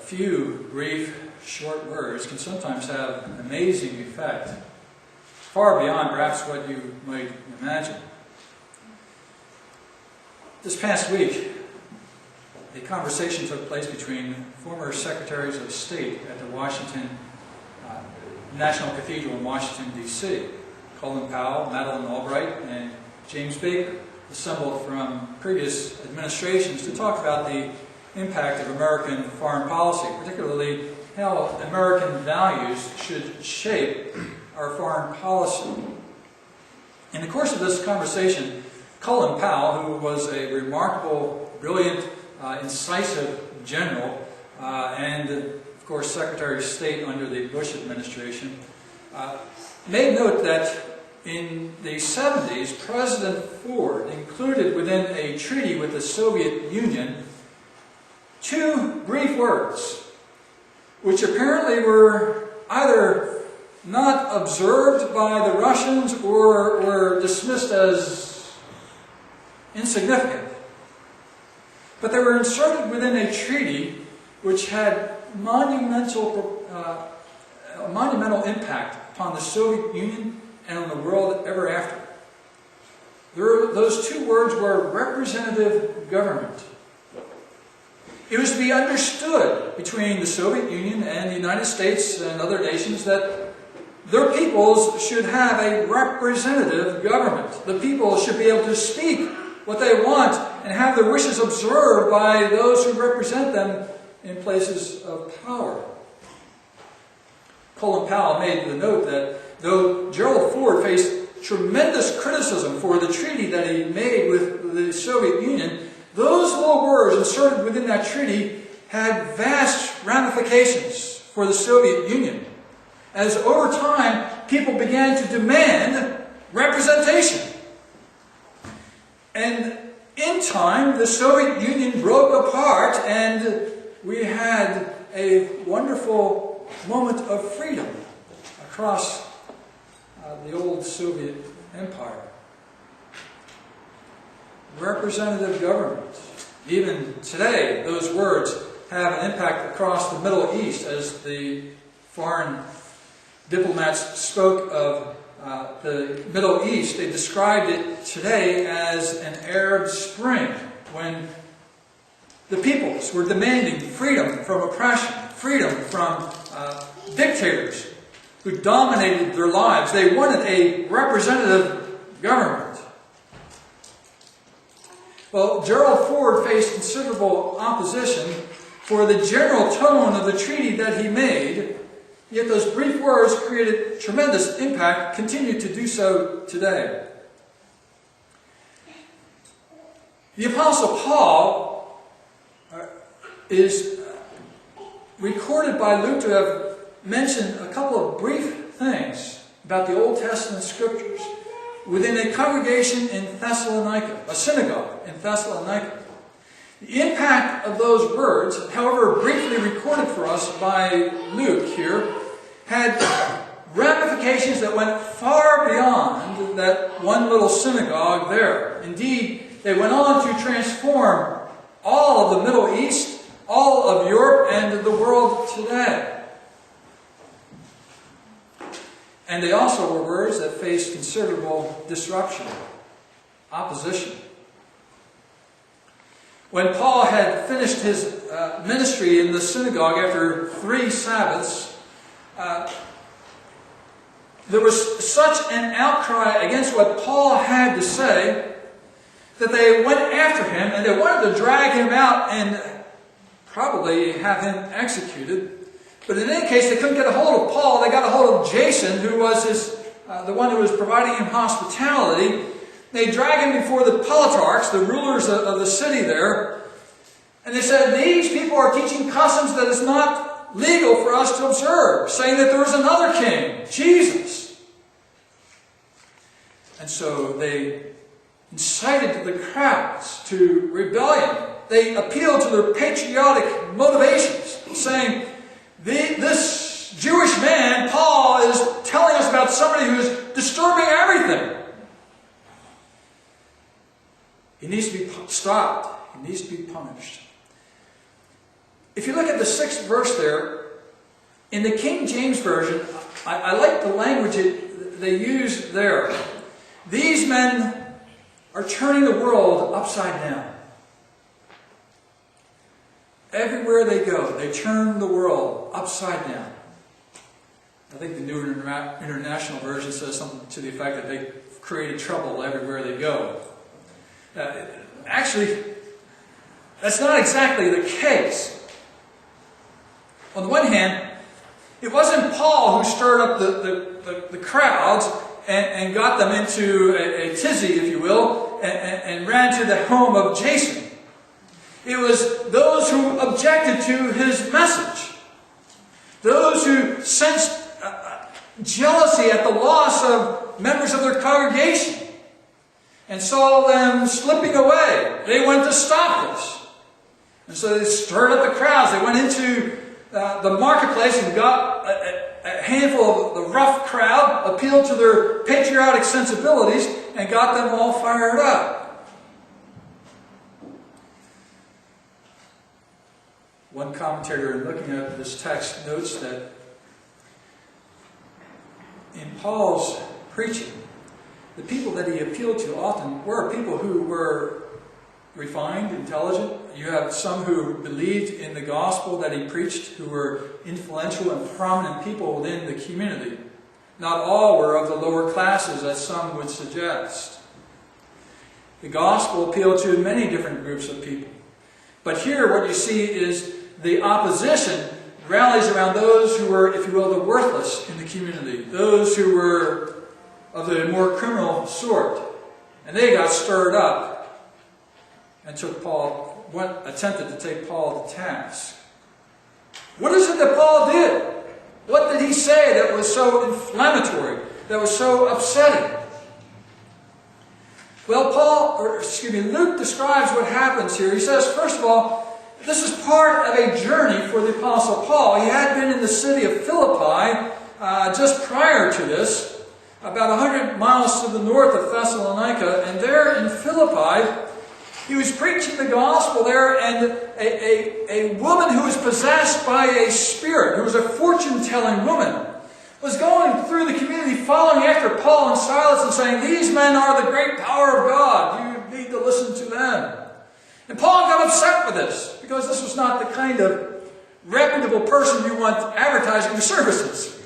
few brief, short words can sometimes have an amazing effect, far beyond perhaps what you might imagine. This past week, a conversation took place between former Secretaries of State at the Washington National Cathedral in Washington, D.C. Colin Powell, Madeleine Albright, and James Baker, assembled from previous administrations to talk about the impact of American foreign policy, particularly how American values should shape our foreign policy. In the course of this conversation, Colin Powell, who was a remarkable, brilliant, incisive general, and of course Secretary of State under the Bush administration, made note that in the 70s, President Ford included within a treaty with the Soviet Union two brief words, which apparently were either not observed by the Russians or were dismissed as insignificant. But they were inserted within a treaty which had monumental impact upon the Soviet Union and on the world ever after. Those two words were representative government. It was to be understood between the Soviet Union and the United States and other nations that their peoples should have a representative government. The people should be able to speak what they want and have their wishes observed by those who represent them in places of power. Colin Powell made the note that though Gerald Ford faced tremendous criticism for the treaty that he made with the Soviet Union, those little words inserted within that treaty had vast ramifications for the Soviet Union, as over time people began to demand representation. And in time, the Soviet Union broke apart and we had a wonderful moment of freedom across the old Soviet Empire. Representative government. Even today, those words have an impact across the Middle East as the foreign diplomats spoke of the Middle East. They described it today as an Arab Spring, when the peoples were demanding freedom from oppression, freedom from dictators who dominated their lives. They wanted a representative government. Well, Gerald Ford faced considerable opposition for the general tone of the treaty that he made, yet those brief words created tremendous impact, continue to do so today. The Apostle Paul is recorded by Luke to have mentioned a couple of brief things about the Old Testament Scriptures within a congregation in Thessalonica, a synagogue in Thessalonica. The impact of those words, however briefly recorded for us by Luke here, had ramifications that went far beyond that one little synagogue there. Indeed, they went on to transform all of the Middle East, all of Europe, and the world today. And they also were words that faced considerable disruption, opposition. When Paul had finished his ministry in the synagogue after 3 Sabbaths, there was such an outcry against what Paul had to say that they went after him and they wanted to drag him out and probably have him executed. But in any case, they couldn't get a hold of Paul. They got a hold of Jason, who was the one who was providing him hospitality. They dragged him before the politarchs, the rulers of the city there. And they said, these people are teaching customs that is not legal for us to observe, saying that there is another king, Jesus. And so they incited the crowds to rebellion. They appealed to their patriotic motivations, saying, this Jewish man, Paul, is telling us about somebody who is disturbing everything. He needs to be stopped. He needs to be punished. if you look at the 6th verse there, in the King James Version, I like the language they use there. These men are turning the world upside down. Everywhere they go, they turn the world upside down. I think the New International Version says something to the effect that they created trouble everywhere they go. Actually, that's not exactly the case. On the one hand, it wasn't Paul who stirred up the crowds and got them into a tizzy, if you will, and ran to the home of Jason. It was those who objected to his message. Those who sensed jealousy at the loss of members of their congregation and saw them slipping away. They went to stop this. And so they stirred up the crowds. They went into the marketplace and got a handful of the rough crowd, appealed to their patriotic sensibilities, and got them all fired up. One commentator, in looking at this text, notes that in Paul's preaching, the people that he appealed to often were people who were refined, intelligent. You have some who believed in the gospel that he preached, who were influential and prominent people within the community. Not all were of the lower classes, as some would suggest. The gospel appealed to many different groups of people. But here what you see is the opposition rallies around those who were, if you will, the worthless in the community, those who were of the more criminal sort. And they got stirred up and attempted to take Paul to task. What is it that Paul did? What did he say that was so inflammatory, that was so upsetting? Well, Luke describes what happens here. He says, first of all, this is part of a journey for the Apostle Paul. He had been in the city of Philippi just prior to this, about 100 miles to the north of Thessalonica, and there in Philippi, he was preaching the gospel there, and a woman who was possessed by a spirit, who was a fortune-telling woman, was going through the community following after Paul and Silas and saying, "These men are the great power of God. You need to listen to them." And Paul got upset with this, because this was not the kind of reputable person you want advertising your services.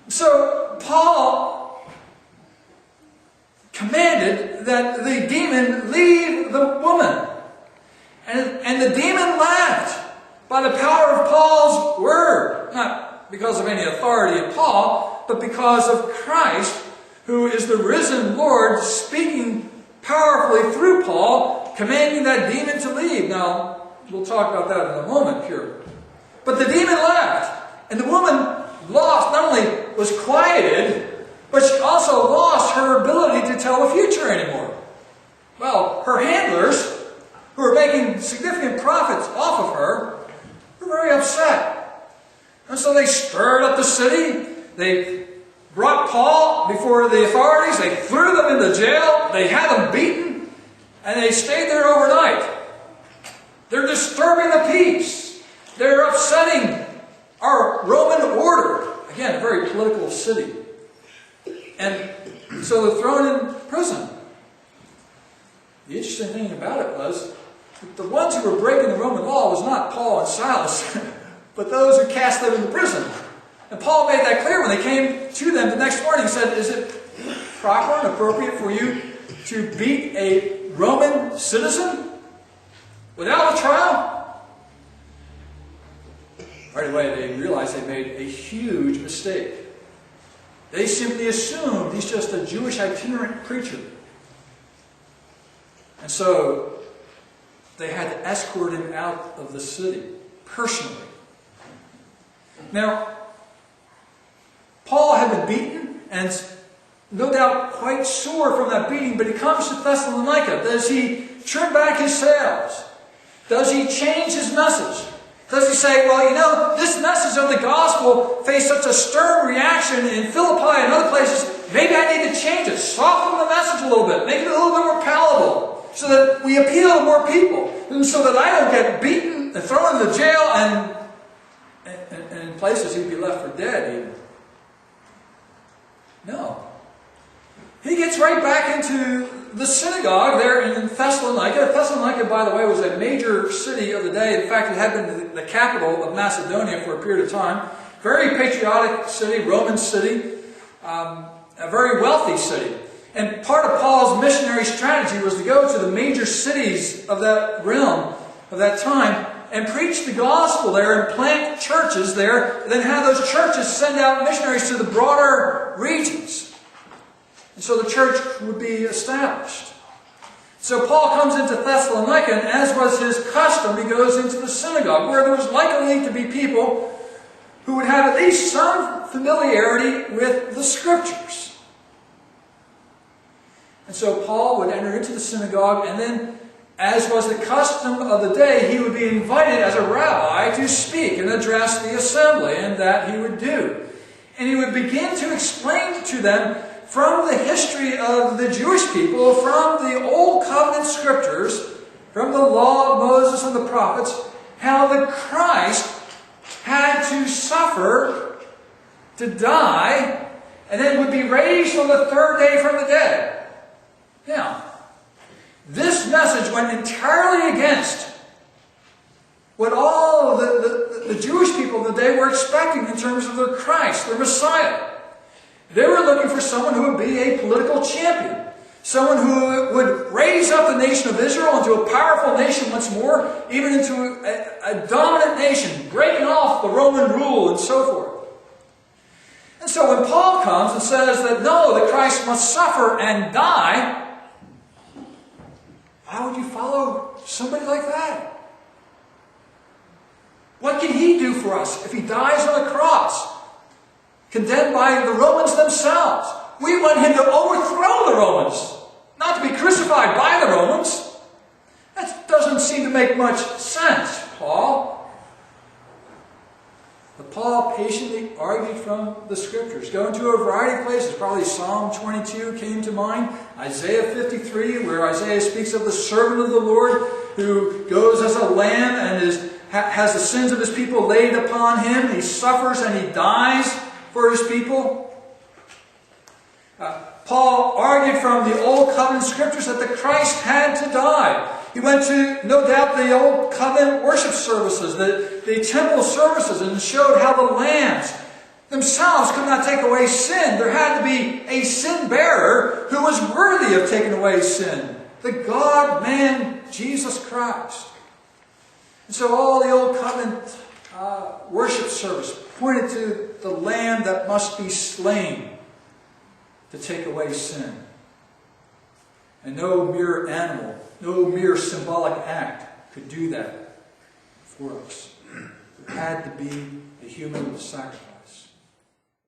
So Paul commanded that the demon leave the woman. And the demon left by the power of Paul's word. Not because of any authority of Paul, but because of Christ, who is the risen Lord, speaking powerfully through Paul, commanding that demon to leave. Now, we'll talk about that in a moment here. But the demon left, and the woman not only was quieted, but she also lost her ability to tell the future anymore. Well, her handlers, who were making significant profits off of her, were very upset. And so they stirred up the city. They brought Paul before the authorities. They threw them into jail. They had him beaten. And they stayed there overnight. They're disturbing the peace. They're upsetting our Roman order. Again, a very political city. And so they're thrown in prison. The interesting thing about it was that the ones who were breaking the Roman law was not Paul and Silas, but those who cast them into prison. And Paul made that clear when they came to them the next morning. He said, "Is it proper and appropriate for you to beat a Roman citizen without a trial?" Right away, they realized they made a huge mistake. They simply assumed he's just a Jewish itinerant preacher. And so they had to escort him out of the city personally. Now, Paul had been beaten and no doubt quite sore from that beating, but he comes to Thessalonica. Does he turn back his sails? Does he change his message? Does he say, well, you know, this message of the gospel faced such a stern reaction in Philippi and other places, maybe I need to change it, soften the message a little bit, make it a little bit more palatable, so that we appeal to more people, and so that I don't get beaten beaten and thrown into jail, and in places he'd be left for dead even. No. He gets right back into the synagogue there in Thessalonica. Thessalonica, by the way, was a major city of the day. In fact, it had been the capital of Macedonia for a period of time. Very patriotic city, Roman city, a very wealthy city. And part of Paul's missionary strategy was to go to the major cities of that realm, of that time, and preach the gospel there and plant churches there, and then have those churches send out missionaries to the broader regions. And so the church would be established. So Paul comes into Thessalonica, and as was his custom, he goes into the synagogue, where there was likely to be people who would have at least some familiarity with the Scriptures. And so Paul would enter into the synagogue, and then, as was the custom of the day, he would be invited as a rabbi to speak and address the assembly, and that he would do. And he would begin to explain to them from the history of the Jewish people, from the Old Covenant Scriptures, from the law of Moses and the prophets, how the Christ had to suffer, to die, and then would be raised on the third day from the dead. Now, this message went entirely against what all the Jewish people of the day were expecting in terms of their Christ, their Messiah. They were looking for someone who would be a political champion. Someone who would raise up the nation of Israel into a powerful nation once more, even into a dominant nation, breaking off the Roman rule and so forth. And so when Paul comes and says that no, that Christ must suffer and die, why would you follow somebody like that? What can he do for us if he dies on the cross? Condemned by the Romans themselves. We want him to overthrow the Romans, not to be crucified by the Romans. That doesn't seem to make much sense, Paul. But Paul patiently argued from the Scriptures, going to a variety of places. Probably Psalm 22 came to mind, Isaiah 53, where Isaiah speaks of the servant of the Lord who goes as a lamb and has the sins of his people laid upon him. He suffers and he dies for his people. Paul argued from the Old Covenant Scriptures that the Christ had to die. He went to, no doubt, the Old Covenant worship services, the temple services, and showed how the lambs themselves could not take away sin. There had to be a sin bearer who was worthy of taking away sin. The God-man, Jesus Christ. And so all the Old Covenant worship service pointed to the lamb that must be slain to take away sin. And no mere animal, no mere symbolic act could do that for us. There had to be a human sacrifice.